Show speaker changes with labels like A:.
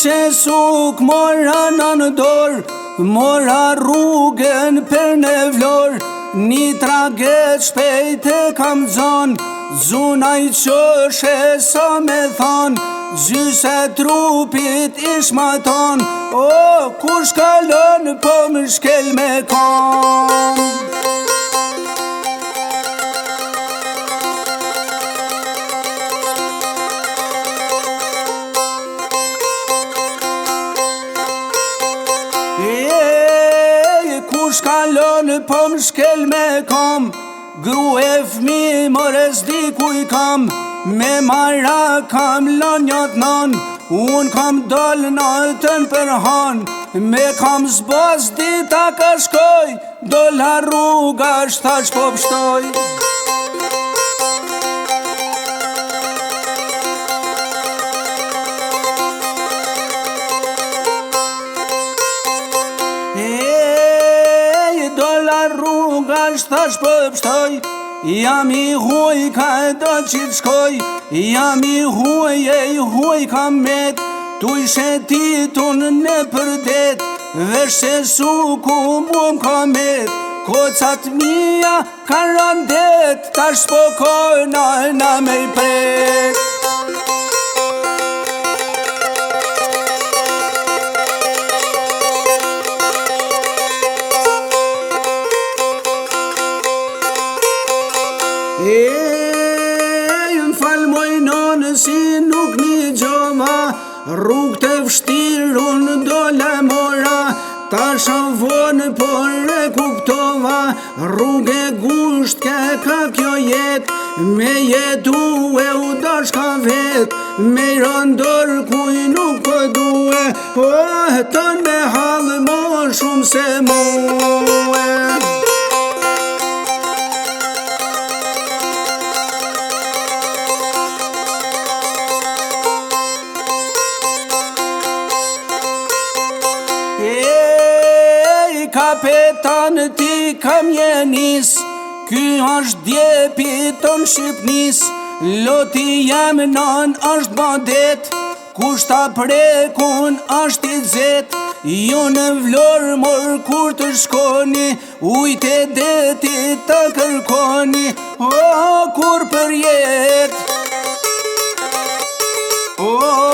A: që suk mora në dorë, mora rrugën për në vlorë, një traget shpejt e kam zonë, zuna i qoshe sa me thonë, gjyse trupit ishmaton, o, kush kalon po më shkel me kom. Kush kalon po më shkel me kom, gru e fmi more s'di ku i kam, me mara kam lonjot non, un kam dol natën për han, me kam zbos dita ka shkoj, dolla rruga shtash po pështoj. Rruga shtash po pështoj, jam i huaj ka do qitë shkoj, jam i huaj ka met, tu i shetitun në përdet, vesh se suku mu m'ka met, kocat mija ka randet, tash s'pokojna na me i prek. M'fal moj nonë si nuk një gjoma, rrug të vështirun dole mora, ta shavon por e kuptova, rrug e gusht ke ka kjo jet, me jetu e u dashka vet, me i rëndor kuj nuk po due, po tën me halë mo shumë se muë. Kapetan ti kam jenis, ky është djepi ton Shqipnis, loti jem non është badet, kush ta prekun është i zet, ju në vlorë mor kur të shkoni, ujt e detit të kërkoni, o kur për jet, o